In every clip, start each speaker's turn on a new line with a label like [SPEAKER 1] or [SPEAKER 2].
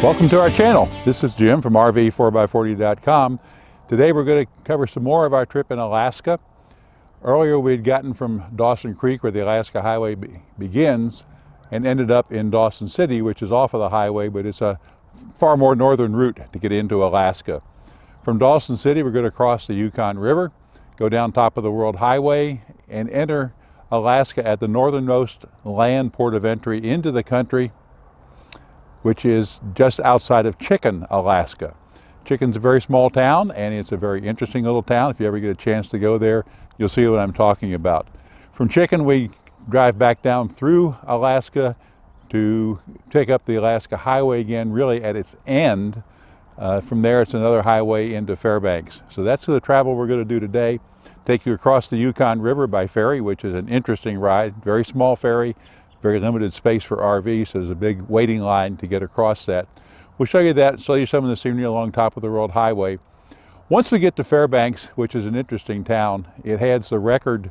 [SPEAKER 1] Welcome to our channel. This is Jim from RV4x40.com. Today we're going to cover some more of our trip in Alaska. Earlier we had gotten from Dawson Creek, where the Alaska Highway begins, and ended up in Dawson City, which is off of the highway, but it's a far more northern route to get into Alaska. From Dawson City we're going to cross the Yukon River, go down top of the World Highway, and enter Alaska at the northernmost land port of entry into the country, which is just outside of Chicken, Alaska. Chicken's a very small town, and it's a very interesting little town. If you ever get a chance to go there, you'll see what I'm talking about. From Chicken, we drive back down through Alaska to take up the Alaska Highway again, really at its end. From there, it's another highway into Fairbanks. So that's the travel we're going to do today. Take you across the Yukon River by ferry, which is an interesting ride. Very small ferry. Very limited space for RVs, so there's a big waiting line to get across that. We'll show you that, show you some of the scenery along top of the World Highway. Once we get to Fairbanks, which is an interesting town, it has the record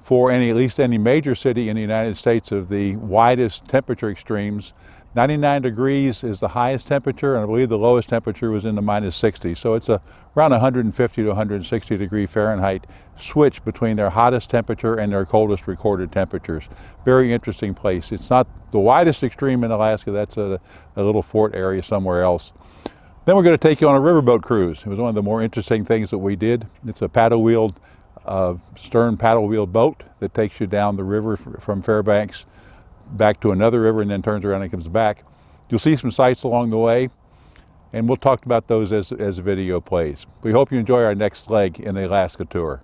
[SPEAKER 1] for at least any major city in the United States of the widest temperature extremes. 99 degrees is the highest temperature, and I believe the lowest temperature was in the -60. So it's around 150 to 160 degree Fahrenheit switch between their hottest temperature and their coldest recorded temperatures. Very interesting place. It's not the widest extreme in Alaska. That's a little fort area somewhere else. Then we're going to take you on a riverboat cruise. It was one of the more interesting things that we did. It's a paddle-wheeled, stern paddle-wheeled boat that takes you down the river from Fairbanks back to another river and then turns around and comes back. You'll see some sights along the way, and we'll talk about those as the video plays. We hope you enjoy our next leg in the Alaska tour.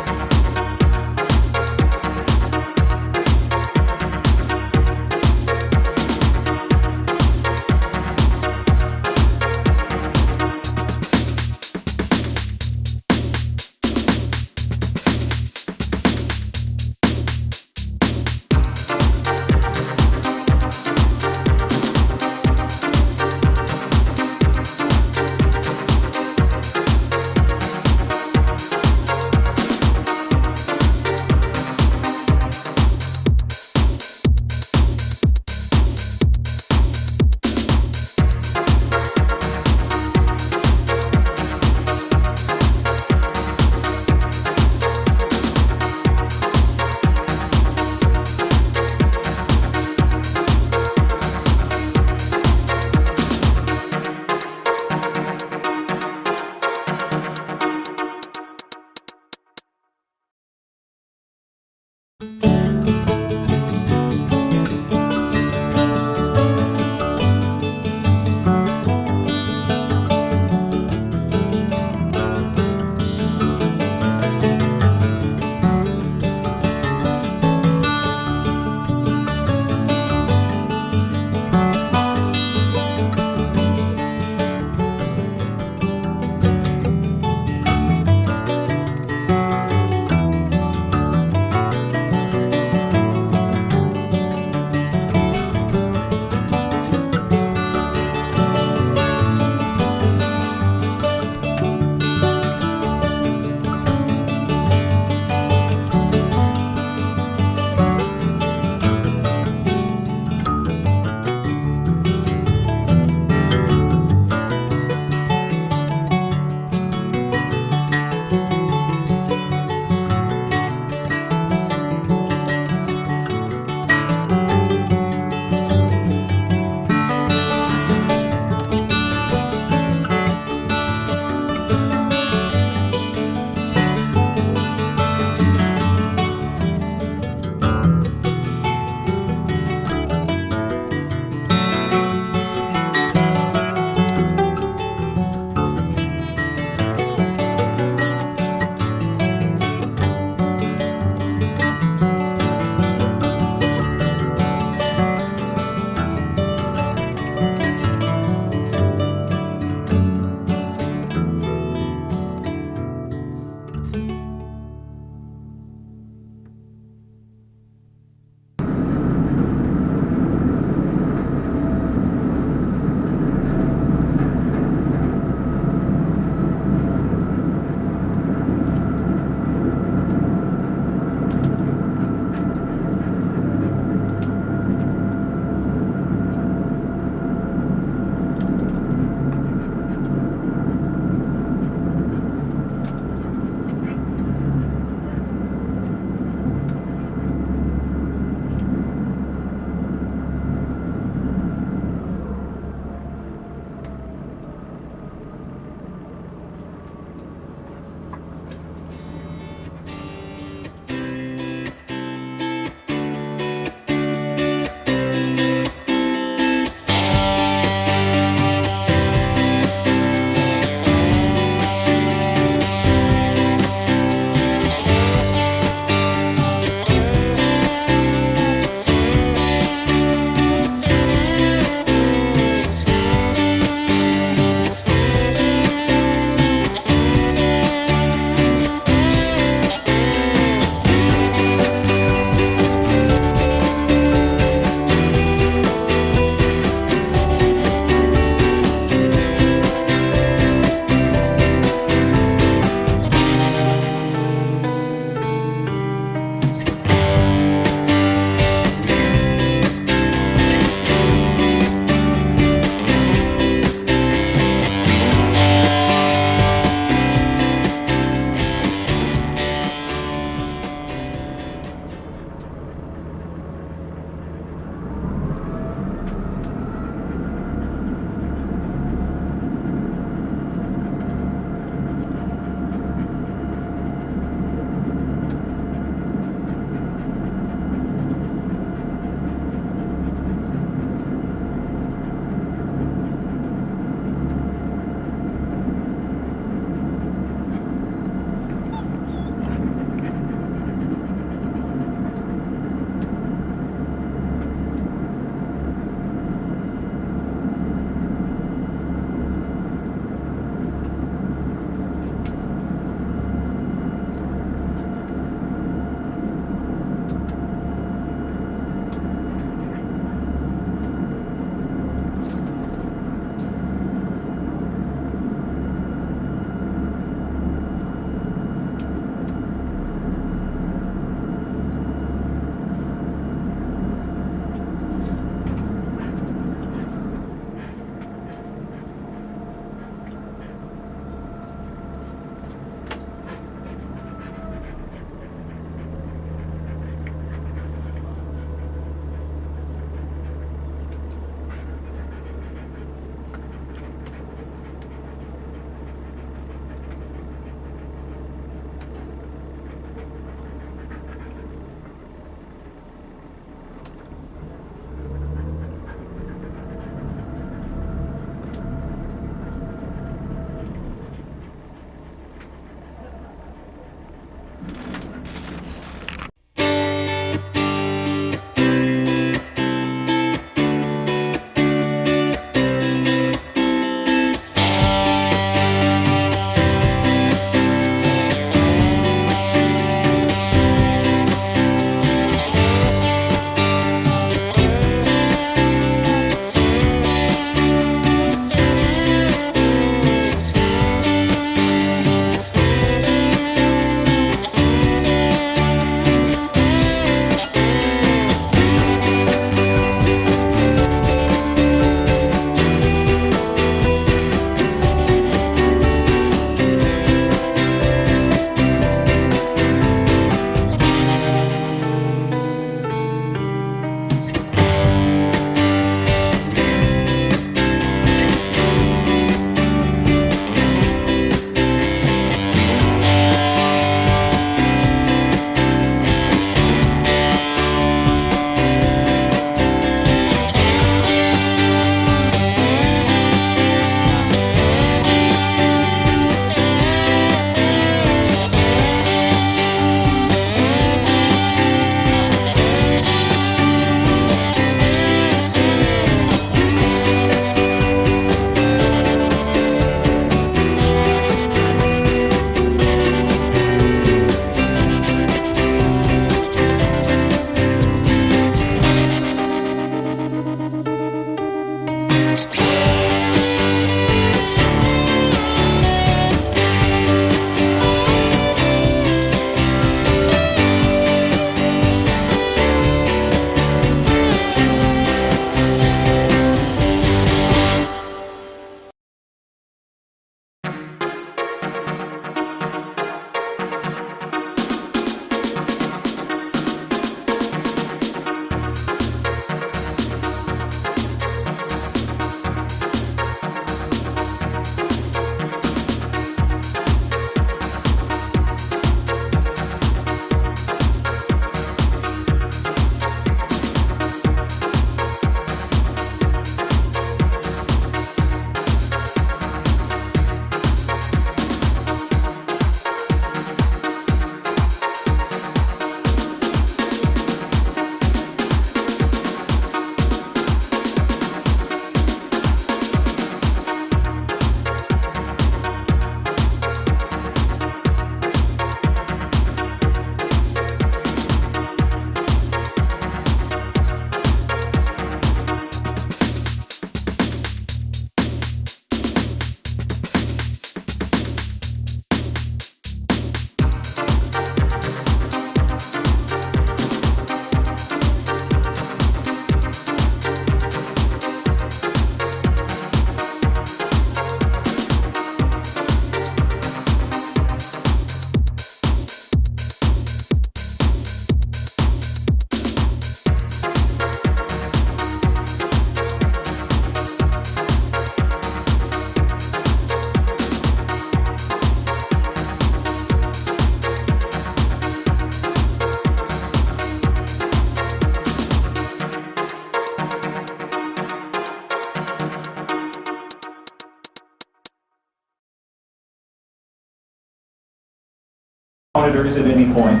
[SPEAKER 2] monitors at any point.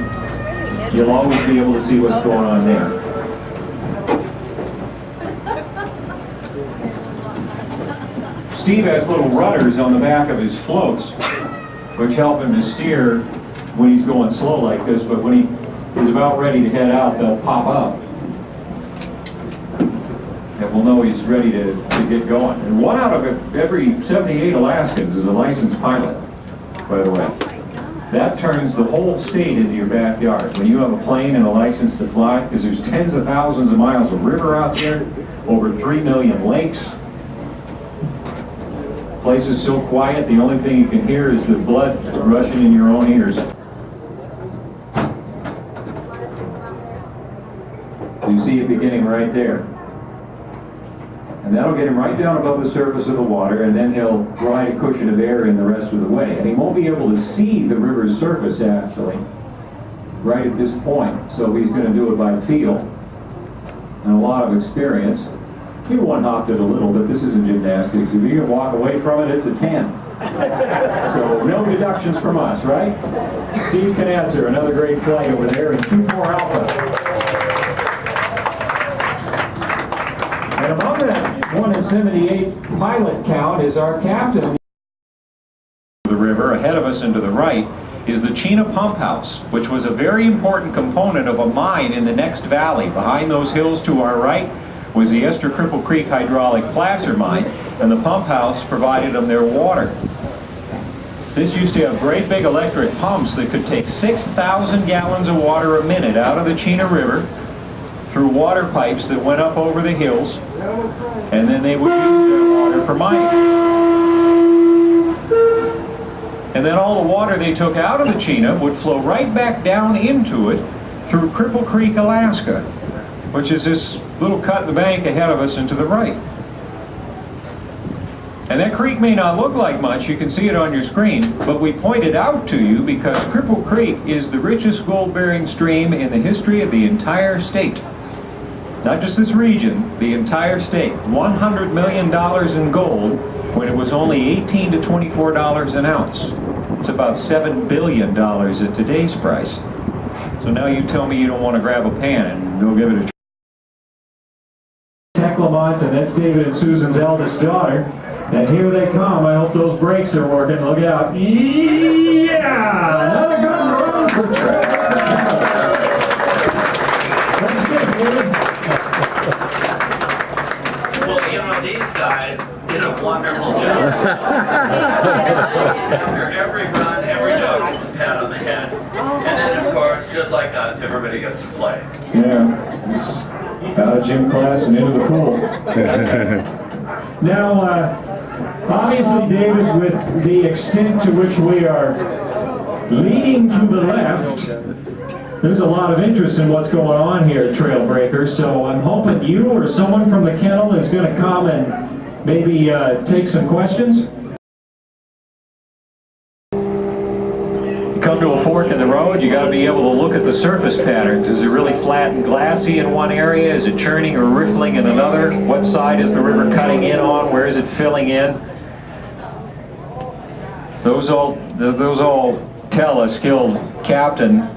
[SPEAKER 2] You'll always be able to see what's going on there. Steve has little rudders on the back of his floats, which help him to steer when he's going slow like this, but when he is about ready to head out, they'll pop up. And we'll know he's ready to get going. And 1 out of every 78 Alaskans is a licensed pilot, by the way. That turns the whole state into your backyard. When you have a plane and a license to fly, because there's tens of thousands of miles of river out there, over 3 million lakes. The place is so quiet, the only thing you can hear is the blood rushing in your own ears. You see it beginning right there. And that'll get him right down above the surface of the water, and then he'll ride a cushion of air in the rest of the way. And he won't be able to see the river's surface, actually, right at this point. So he's going to do it by feel and a lot of experience. He one-hopped it a little, but this isn't gymnastics. If you can walk away from it, it's a 10. So no deductions from us, right? Steve can answer. Another great flight over there in 2-4 Alpha. And among that 1 in 78 pilot count is our captain. The river ahead of us and to the right is the Chena Pump House, which was a very important component of a mine in the next valley. Behind those hills to our right was the Ester Cripple Creek hydraulic placer mine, and the pump house provided them their water. This used to have great big electric pumps that could take 6,000 gallons of water a minute out of the Chena River through water pipes that went up over the hills, and then they would use their water for mining. And then all the water they took out of the Chena would flow right back down into it through Cripple Creek, Alaska, which is this little cut in the bank ahead of us and to the right. And that creek may not look like much, you can see it on your screen, but we point it out to you because Cripple Creek is the richest gold-bearing stream in the history of the entire state. Not just this region, the entire state. $100 million in gold when it was only $18 to $24 an ounce. It's about $7 billion at today's price. So now you tell me you don't want to grab a pan and go give it a try. Lamont, and that's David and Susan's eldest daughter. And here they come. I hope those brakes are working. Look out. Yeah! Another good run for Trevor.
[SPEAKER 3] Well, you know, these guys did a wonderful job. After every run, every dog gets a pat on the head. And then, of course, just like us, everybody gets to play.
[SPEAKER 2] Yeah. Out of gym class and into the pool. Now, obviously, David, with the extent to which we are leaning to the left, there's a lot of interest in what's going on here, Trail Breakers. So I'm hoping you or someone from the kennel is going to come and maybe take some questions. Come to a fork in the road, you got to be able to look at the surface patterns. Is it really flat and glassy in one area? Is it churning or riffling in another? What side is the river cutting in on? Where is it filling in? Those all tell a skilled captain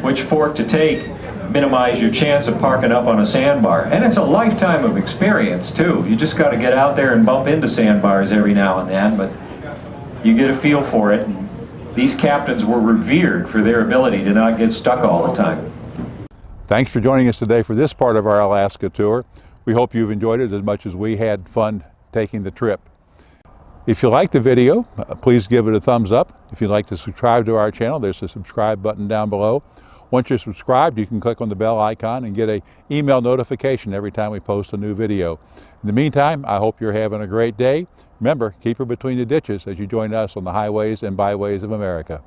[SPEAKER 2] which fork to take, minimize your chance of parking up on a sandbar. And it's a lifetime of experience too. You just got to get out there and bump into sandbars every now and then, but you get a feel for it. These captains were revered for their ability to not get stuck all the time.
[SPEAKER 1] Thanks for joining us today for this part of our Alaska tour. We hope you've enjoyed it as much as we had fun taking the trip. If you liked the video, please give it a thumbs up. If you'd like to subscribe to our channel, there's a subscribe button down below. Once you're subscribed, you can click on the bell icon and get an email notification every time we post a new video. In the meantime, I hope you're having a great day. Remember, keep her between the ditches as you join us on the highways and byways of America.